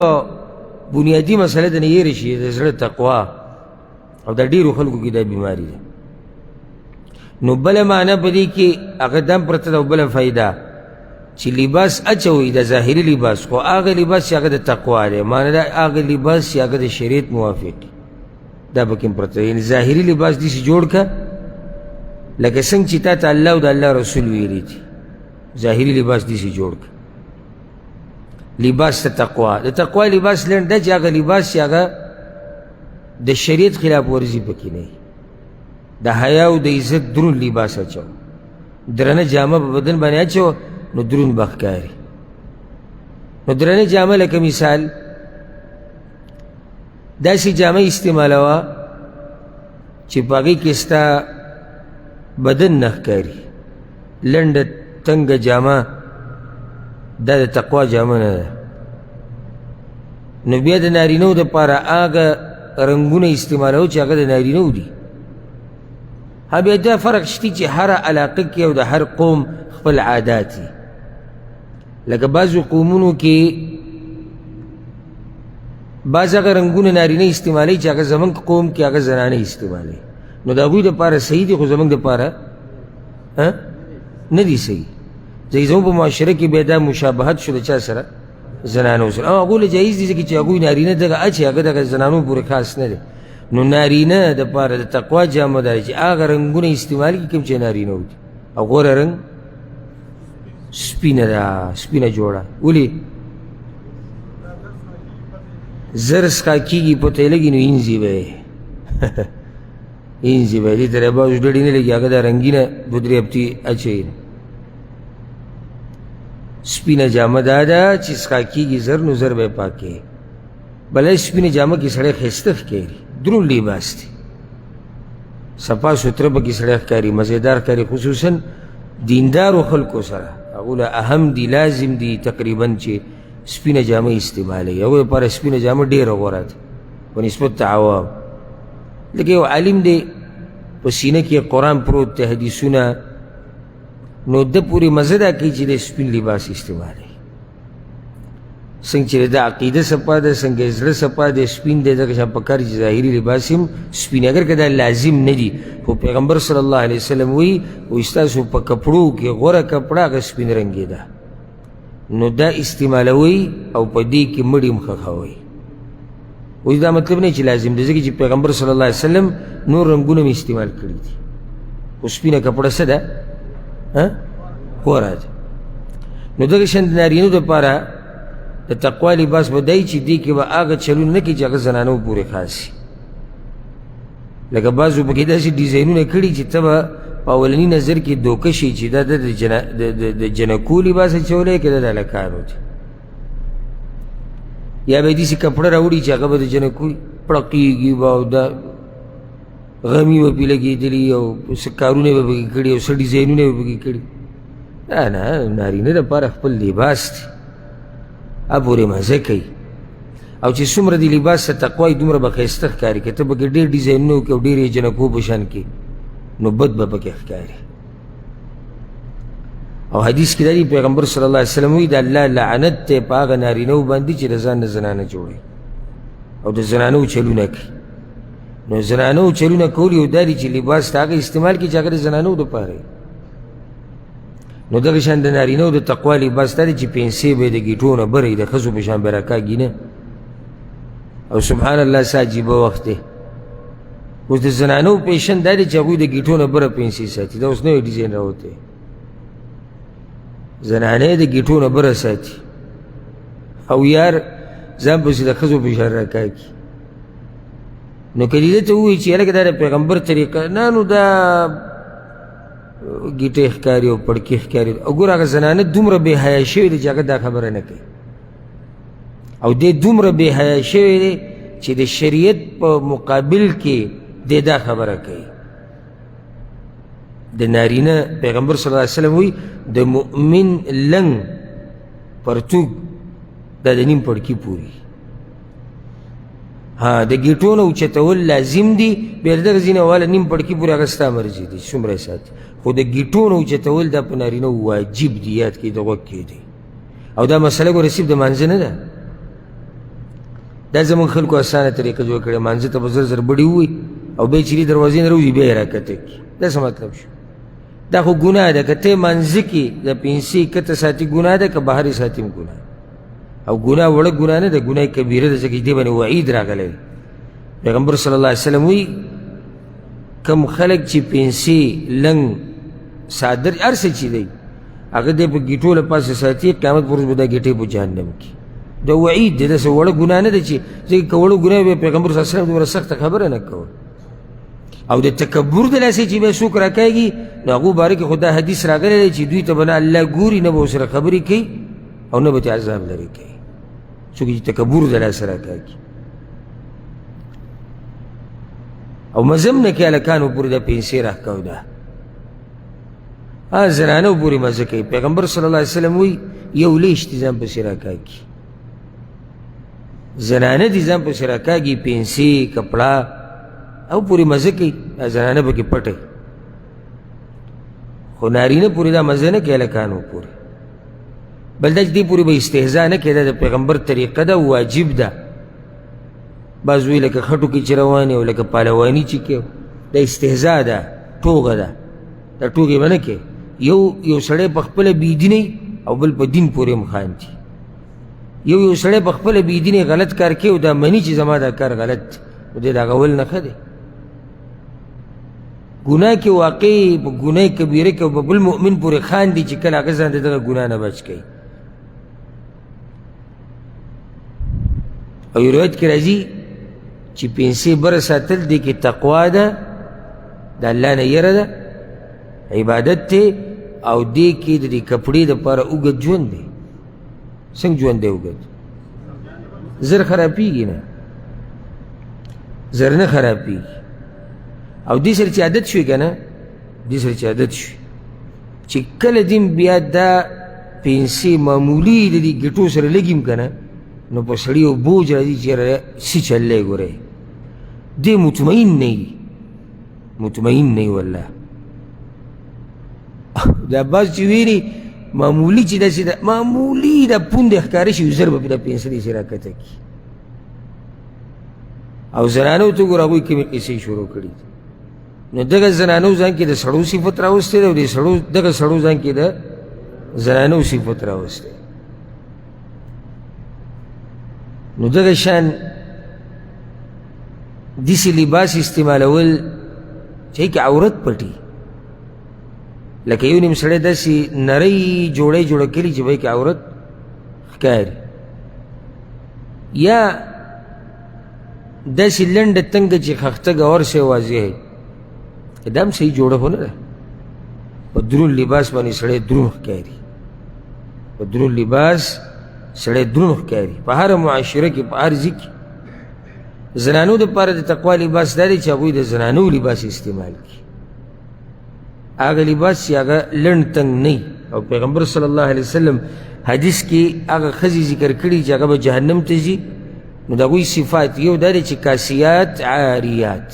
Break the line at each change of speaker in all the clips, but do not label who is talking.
بنیادی مسله د نه یېرې شي د زړه تقوا او د ډېرو خلکو کې دا بیماري ده. نو بله معنی په دې کې هغه دم پرته ده او بله فایده چې لباس اچوئ د ظاهري لباس خو هغه لباس چې هغه د تقوا دی، معنی دا هغه لباس چې هغه د شریعت موافق دا پکې پرته ده. یعنې ظاهري لباس داسې جوړ که لکه څنګه چې تا ته الله او د الله رسول ویلي دي، ظاهري لباس داسې جوړ که. لباس ته تقوا، د تقوا لباس لنډ ده چې هغه لباس چې هغه د شریعت خلاف ورزي پکې نه وي. د حیا او د عزت درون لباس اچو، درنه جامه په بدن باندې اچو نو درون به ښکاري. نو درنه جامه لکه مثال داسې جامه استعمالوه چې په هغې کې ستا بدن نه ښکاري. لنډه تنګه جامه دا د تقوا جامه نه ده. نو بیا د نارینهو دپاره هغه رنګونه استعمالوه چې هغه د نارینهو دي. ها بیا دا فرق شته چې هر علاقه کې او د هر قوم خپل عادات دي. لکه بعضو قومونو کې بعض هغه رنګونه نارینه استعمالوي چې هغه زموږ قوم کې هغه زنانه استعمالوي. نو د هغوی دپاره صحیح دي خو زموږ دپاره نه دي صحیح. ځکه زموږ په معاشره کې بیا دا مشابهت شو د چا سره؟ زنانو سره. او هغوی له جایز دي ځکه چې هغوی نارینه دغه اچي هغه دغه زنانو پورې خاص نه دی. نو نارینه دپاره د تقوا جامه دا چې هغه رنګونه استعمال کړي کوم چې نارینه دي. او غوره رنګ سپینه ده، سپینه جوړه. ولې زر څښا کېږي پته یې لګي نو اینځي به یې اینځي به یې دې ته رباز ډډې نه لګي هغه دا رنګینه دو درې هفتې اچوي. سپینه جامه دا ده چې څښا کېږي زر نو زر به یې پاکې. بله سپینه جامه کې سړی ښایسته ښکاري، درون لباس دی، صفا سوتره پکې سړی ښکاري، مزېدار ښکاري. خصوصا دیندارو خلکو سره هغو له اهم دي، لازم دي تقریبا چې سپینه جامه استعمالوي. هغوی لپاره سپینه جامه ډېره غوره ده په نسبت د عوام. لکه یو عالم دی په سینه کې قرآن پروت دی، حدیثونه، نو ده پورې مزه دا کوي چې د سپین لباس استعمالوي. څنګه چې د عقیده صفا ده، څنګه زړه صفا ده، سپین دی. ځکه چې پکار چې ظاهري لباس هم سپین اگر که دا لازم نه دي، خو پیغمبر صلی الله علیه وسلم وایي ستاسو په کپړو کې غوره کپړه هغه سپین رنګې ده. نو دا استعمالوئ او په دې کې مړي هم ښخوئ. اوس دا مطلب نه چې لازم دی، ځکه چې پیغمبر صلی الله علیه وسلم نور رنګونه هم استعمال کړي دي، خو سپینه کپړه څه ده؟ غوره ده. نو دغه شان د نارینو دپاره د تقوا لباس به دی چې دې کې به هغه چلونه نه کړي چې هغه زنانو پورې خاص شي. لکه بعضو پکې داسې ډیزاینونه کړي چې ته به په اولني نظر کې دوکه شي چې دا د جنکو لباس اچولی که دا د هلکانو دی. یا به یې داسې کپړه راوړي چې هغه به د جنکو وي، پړقېږي به او دا غمي به پې لګېدلي او څه کارونه به پکې کړي او څه ډیزاینونه به پکې کړي. نه نه، نارینه دپاره خپل لباس دی، پورې مزه کوي. او چې څومره د لباس ته تقوا وي دومره به ښایسته ښکاري. که ته پکې ډېر ډیزاینونه وکړې او ډېرې جنکو په شان کې نو بد به پکې ښکاري. او حدیث کې دا دی پیغمبر صلی الله علیه وسلم وایي د الله لعنت دی په هغه نارینهو باندې چې د ځان نه زنانه جوړوي او د زنانو چلونه کوي. نو زنانو چلونه کول یو دا دي چې لباس ته هغه استعمال کړي چې هغه د زنانو دپاره وي. نو دغه شان د نارینهو د تقوا لباس دا دی چې پنسې به یې د ګیټو نه بره وي، د ښځو په شان به راکاږي نه. او سبحان الله څه عجیبه وخت دی. اوس د زنانو پیشن دا دی چې هغوی د ګیټو نه بره پنسې ساتي. دا اوس نوی ډیزاین راوتی، زنانه یې د ګیټو نه بره ساتي او یار ځان پسې د ښځو په شان راکاږي. نو که دې ته ووایي چې هلکه دا د پیغمبر طریقه نه، نو دا ګیټې ښکاري او پړکې ښکاري. او ګوره هغه زنانه دومره بې حیا شوې ده چې هغه دا خبره نه کوي. او دی دومره بې حیا شوی دی چې د شریعت په مقابل کې دی دا خبره کوي. د نارینه پیغمبر صلی الله علیه وسلم وایي د مؤمن لنګ پرتوګ دا د نیم پړکي پورې. د ګیټو نه اوچتول لازم دي، بیا د دغه ځینې واله نیم پړکي پورې هغه ستا مرجې دي څومره یې ساتي. خو د ګیټو نه اوچتول دا په نارینهو واجب دي، یاد کړئ د غوږ کې دی. او دا مسله ګوره صرف د مانځه نه ده، دا زمونږ خلکو اسانه طریقه جوړ کړې، مانځه ته به زر زر بډې ووایي او بیا چې دروازې نه راوځي بیا یې راکته کړي. دا څه مطلب شو؟ دا خو ګناه ده. که ته مانځه کې د پنسې کته ساتي ګناه ده، که بهر یې ساتي هم ګناه ده. او ګناه وړه ګناه نه ده، ګناه کبیره ده، ځکه چې دې باندې وعید راغلی دی. پیغمبر صلی الله علیه وسلم وایي کم خلک چې پنسې لنګ صادر هر څه چې دی هغه دی په ګیټو له پاسه ساتي، قیامت پر ورځ به دا ګیټې په جهنم کې. دا وعید دی، داسې وړه ګناه نه ده چې ځکه که وړه ګناه وي پیغمبر صلی الله علیه وسلم دومره سخته خبره نه کوله. او د تکبر د لاسې چې بیا څوک راکاږي نو هغو باره کې خو دا حدیث راغلی دی چې دوی ته به نه الله ګوري، نه به ورسره خبرې کوي او نه به ترې عذاب لرې کوي، څوک چې تکبر د لاسه راکاږي. او مزه هم نه کوي هلکانو پورې دا پنسې راښکاو ده، زنانو پورې مزه کوي. پیغمبر صلی الله علیه وسلم وایي یو لیش دي ځان پسې راکاږي، زنانه دي ځان پسې راکاږي، پنسې کپړه او پورې مزه کوي، زنانه پکې پټه، خو نارینه پورې دا مزه نه کوي هلکانو پورې. بل دا چې دې پورې به استهزا نه کوي، دا د پیغمبر طریقه ده، واجب ده. بعض وایي لکه خټو کې چې روانې او لکه پهلواني چې کوي، دا استهزا ده، ټوغه ده، دا ټوغې به نه کوي. یو سړی په خپله بېدینی او بل په دین پورې هم خاندي. یو سړی په خپله بېدینی غلط کار کوي او دا مني چې زما دا کار غلط دی، نو دی د هغه ول نه ښه دی. ګناه کې واقع په ګناه کبیره کې او په بل مؤمن پورې خاندي چې کله هغه ځان د دغه ګناه نه بچ کوي. او یو روایت کې راځي چې پنسې بره ساتل دی کې تقوا ده، د الله نه یره ده، عبادت دی، او دې کې د دې کپړې دپاره اوږد ژوند دی. څنګه ژوند دی اوږد؟ زر خرابېږي نه، زر نه خرابېږي. او دې سره چې عادت شوي که نه، دې سره چې عادت شوي چې کله دې بیا دا پنسې معمولي د دې ګټو سره لګي هم که نه، نو په سړي یو بوج راځي چې یاره څه چل دی ګورئ، دې مطمئن نه وي، مطمئن نه وي والله. دا بعض چې ویلي معمولي چې داسې ده، معمولي دا پوندې ښکاره شي زر به دا پنسه داسې راکته کړي. او زنانو ته ګوره هغوی کومې قصې شروع کړي دي. نو دغه زنانو ځان کې د سړو صفت راوستی دی او دغه سړو ځان کې د زنانو صفت راوستی. نو دغه شان داسې لباس استعمالول چې هغې کې عورت پټي، لکه یو نیم سړی داسې نری جوړی جوړه کړي چې به یې کې عورت ښکاري، یا داسې لنډه تنګه چې خښته ګور شی واضح وي، دا هم صحیح جوړه خو نه ده. په دروند لباس باندې سړی دروند ښکاري، په دروند لباس سړی دروند ښکاري په هره معاشره کې، په هر ځای کې. زنانو دپاره د تقوا لباس دا دی چې هغوی د زنانو لباس استعمال کړي، هغه لباس چې هغه لنډ تنګ نه وي. او پیغمبر صلی الله علیه وسلم حدیث کې هغه ښځې ذکر کړي چې هغه به جهنم ته ځي، نو د هغوی صفات یو دا دی چې کاسیات عاریات،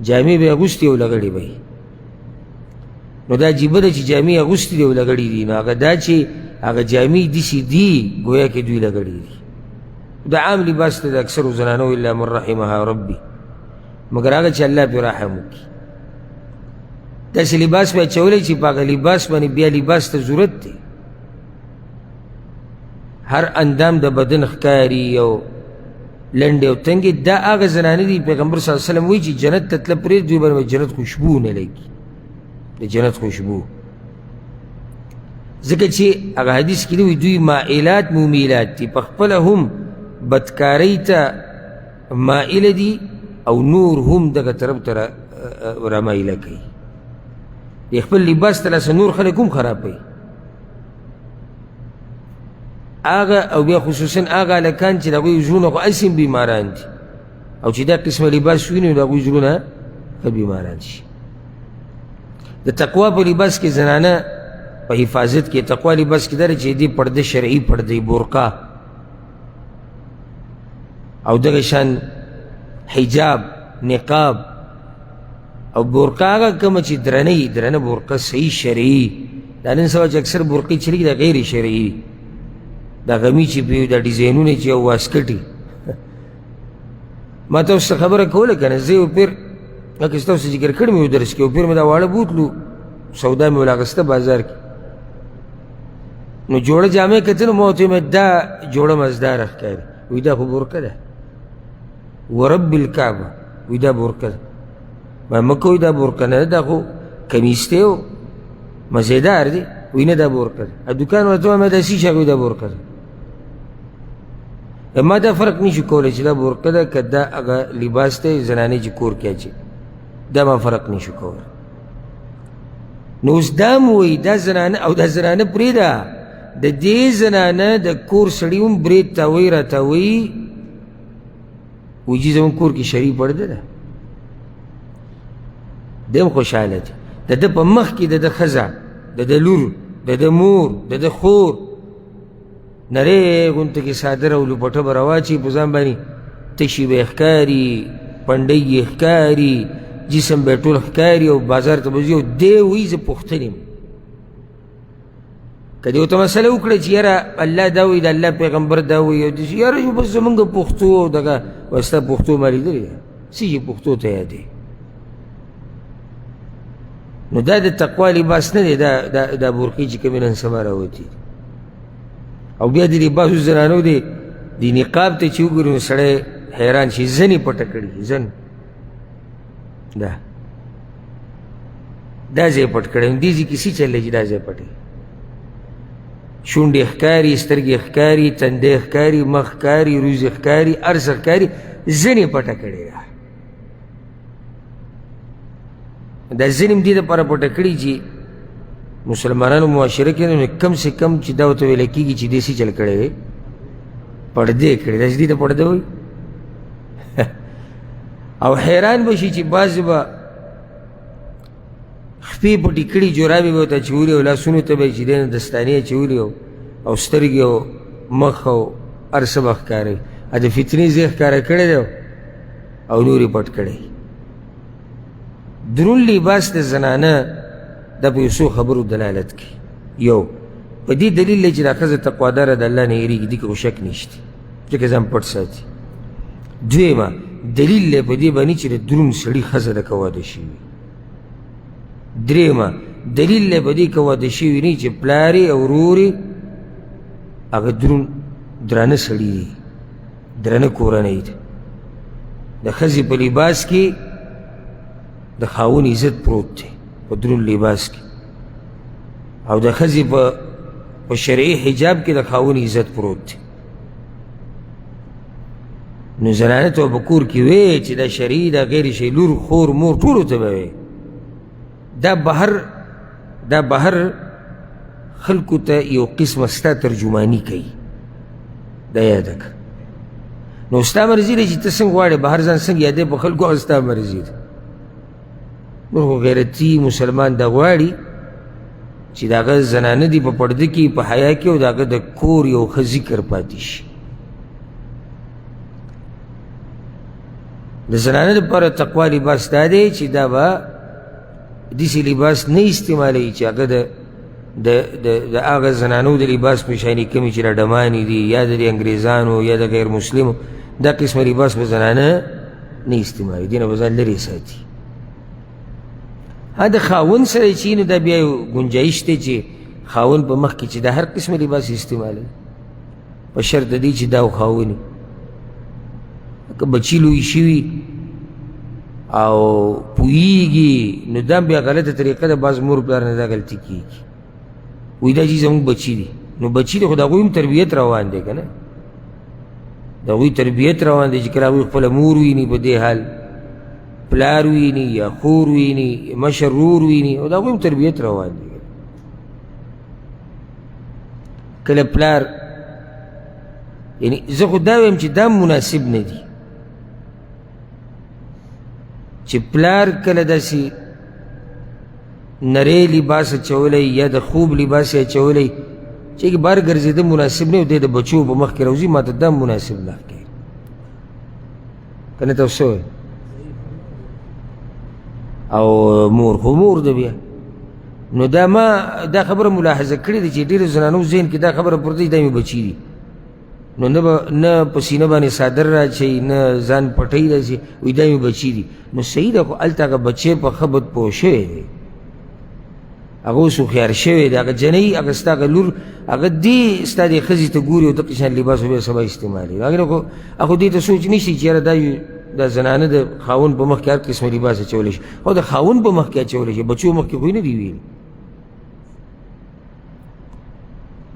جامې به یې اغوستې او لغړې به یې. نو دا عجیبه ده چې جامې اغوستې دي او لغړې دي، نو هغه دا چې هغه جامې داسې دي ګویا کې دوی لغړې دي. دا عام لباس ته د اکثرو زنانو الا من رحمها ربي، مګر هغه چې الله پرې رحم وکړي. داسې لباس به اچولی چې په هغه لباس باندې بیا لباس ته ضرورت دی، هر اندام د بدن ښکاري او لنډې او تنګې. دا هغه زنانې دي پیغمبر صلی الله علیه وسلم وایي چې جنت ته تله پرېږدي، دوی باندې جنت خوشبو نه لګي، د جنت خوشبو. ځکه چې هغه حدیث کې دی دوی مائلات مومیلات دي، په خپله هم بدکارۍ ته مائله دي او نور هم دغه طرف ته رامایله کوي. د خپل لباس ته لاسه نور خلک هم خرابوي. هغه او بیا خصوصا هغه هلکان چې د هغوی زړونه خو هسې هم بیماران دي، او چې دا قسمه لباس وویني نو د هغوی زړونه ښه بیماران شي. د تقوا په لباس کې زنانه په حفاظت کې، تقوا لباس کې دا دی چې دې پرده شرعي پرده برقع او دغه شان حجاب نقاب او برقع هغه کومه چې درنه برقع صحیح شرعي. دا نن سبا چې اکثر برقې چلیږي دا غیر شرعي، دا غمی چې په دا ډیزاینونه چې یو واسکټي ما ته اوس خبره کوله که نه زه یو پیر لکه ستاسو ذکر کړی مې یو درس کې یو پیر مې دا واړه بوتلو سودا مې ولاغسته بازار کې نو جوړه جامې کتل ما ورته ویل دا جوړه مزداره ښکاري وایي دا خو بورکه ده ورب الکعبه وایي دا بورکه ده ما مه کوئ دا بورکه نه ده دا خو کمیس دی او مزېدار دی وایي نه دا بورکه ده دوکان ورته وایم دا څه شی وایي دا بورکه ده ما دا فرق نشو کولی چې دا بورکه ده که دا هغه لباس دی زنانې چې کور کې اچي دا ما فرق نشو کولی نو اوس دا م وایي دا زنانه او دا زنانه پرېږده د دې زنانه د کور سړي هم برید ته وایي راته وایي وایي چې زموږ کور کې شرعي پرده ده دی هم خوشحاله دی د ده په مخ کې د ده ښځه د ده لور د ده مور د ده خور نری غونته کې صادره او لوپټه به راواچي په ځان باندې تشي به یې ښکاري پنډۍ یې ښکاري جسم به یې ټول ښکاري او بازار ته به ځي او دی وایي زه پوښتنې یم که دې ورته مسله وکړه چې یاره الله دا وایي د الله پیغمبر دا وایي او داسې یاره بس زمونږ پښتو او دغه ستا پښتو ما لیدلې ده څه چې پښتو ته یادې نو دا د تقوا لباس نه دی دا بورقې چې کومې نن سبا راوتي او بیا د لباسو زنانو د نقاب ته چې وګوري نو سړی حیران شي زنې پټه کړي زن دا ځای پټ کړی نو دې ځای کې څه چلی چې دا ځای پټ وي شونډې ښکاري سترګې ښکاري تندی ښکاري مخ ښکاري روزې ښکاري هر څه ښکاري زنې پټه کړې ده دا زنې هم دې دپاره پټه کړي چې مسلمانانو معاشره کې نو کم سے کم چې دا ورته ویلی کېږي چې دې څه چل کړی دی پردې کړې داسې دې ته پرده وایي او حیران به شي چې بعضې به خپې پټې کړي جرابې به ورته اچولي او لاسونو ته به یې چې دی نه دستانې اچولي او سترګې او مخ او هر څه به ښکاروي د فتنې ځای ښکاره کړی دی او نور یې پټ کړی دروند لباس د زنانه دا په یو څو خبرو دلالت کوي یو په دې دلیل دی چې دا ښځه تقواداره د الله نه هېرېږي دې کې خو شک نشته ځکه ځان پټ ساتي دویمه دلیل دی په دې باندې چې د دروند سړي ښځه ده که واده شوي درېیمه دلیل دی په دې که واده شوي نه چې پلار یې او ورور یې هغه دروند درانه سړي دي درانه کورنۍ ده د ښځې په لباس کې د خاوند عزت پروت دی په دروند لباس کې او د ښځې په شرعي حجاب کې د خاوند عزت پروت دی نو زنانه ته په کور کې وی چې دا شرعي دا غیر شرعي لور خور مور ټولو ته به وی دا بهر خلکو ته یو قسمه ستا ترجماني کوي دا یاده که نو ستا مرضي دی چې ته څنګه غواړې بهر ځان څنګه یادې په خلکو هغه ستا مرضي ده نور خو غیرتي مسلمان دا غواړي چې د هغه زنانه دي په پرده کې په حیا کې او د هغه د کور یو ښه ذکر پاتې شي د زنانه دپاره تقوا لباس دا دی چې دا به داسې لباس نه استعمالوي چې هغه د هغه زنانو د لباس په شانې کمې چې راډمانې دي یا د انګریزانو یا د غیر مسلمو دا قسمه لباس به زنانه نه استعمالوي دې نه به ځان لرې ساتي د خاوند سره چې نو دا بیا یو ګنجایش دی چې خاوند په مخ کې چې دا هر قسمه لباس استعمالوي په شرط د دې چې دا خاوند که بچي لوی شوي او پوهیږي نو دا بیا غلطه طریقه ده بعض مور پلار نه دا غلطي کېږي وایي دا چې زموږ بچي دي نو بچي دی خو د هغوی هم تربیت روان دی که نه د هغوی تربیت روان دی چې کله هغوی خپله مور ویني په دې حال پلار ویني یا خور ویني مشر رور ویني او د هغوی هم تربیت روان دی کله پلار یعنی زه خو دا ویم چې دا مناسب نه دي چې پلار کله داسې نری لباس اچولی یا د خوب لباس یې اچولی چې کې بار ګرځېده مناسب نه و دی د بچو په مخ کې راوځي ما ته دا مناسب نه ښکاري که نه ته څه وایې او مور خو مور ده بیا نو دا ما دا خبره ملاحظه کړې ده چې ډېرو زنانو ذهن کې دا خبره پرته ده دا مې بچي دي نو نه په سینه باندې صادر راچوي نه ځان پټوي داسې وایي دا مې بچي دي نو صحیح ده خو هلته هغه بچی په ښه بد پوه شوی دی هغه اوس هوښیار شوی دی هغه جنۍ هغه ستا هغه لور هغه دې ستا دې ښځې ته ګوري او دغه شان لباس به سبا استعمالوي هغې نه خو هغه دې ته سوچ نه شي چې یاره دا زنانه د خاوند په مخ کې هر قسمه لباس اچولی شي خو د خاوند په مخ کې اچولی شي بچو مخ کې خو یې نه دي ویلي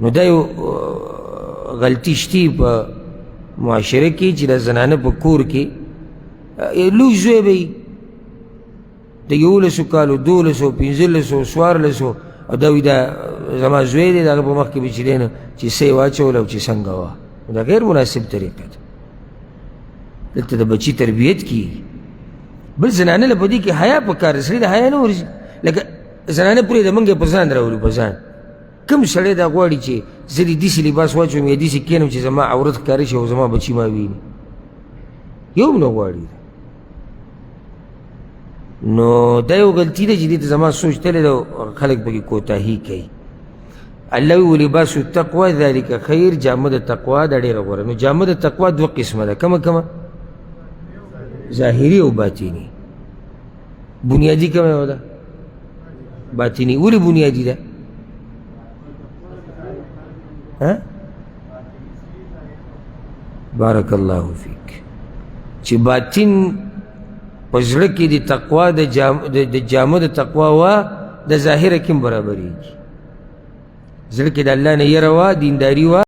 نو دا یو غلطي شتي په معاشره کې چې د زنانه په کور کې لوی زوی به وي د 11 کالو 12 15 14 او دا وایي دا زما زوی دی د هغه په مخ کې به چې دی نه چې څه یې واچول او چې څنګه وه دا غیر مناسب طریقه ده دلته د بچي تربیت کېږي بل زنانه له په دې کې حیا پکار ده سړي د حیا نه ورځي لکه زنانه پرېږده موږ یې په ځان راولو په ځان کوم سړی دا غواړي چې زه دې داسې لباس واچوم یا داسې کښېنم چې زما عورت ښکاره شي او زما بچي ما ویني یو هم نه غواړي نو دا یو غلطي ده چې دې ته زما سوچ تللی ده خلک پکې کوتاهي کوي الله وی ولباس التقوى ذلك خیر جامه د تقوا دا ډېره غوره نو جامه د تقوا دوه قسمه ده کومه ظاهري او باطني بنیادي کومه ده باطني ولې بنیادي ده بارک الله فیک چې باطن په زړه کې د تقوا د جامه د تقوا وه د ظاهره کې هم برابرېږي زړه کې د الله نه یره وه دینداري وه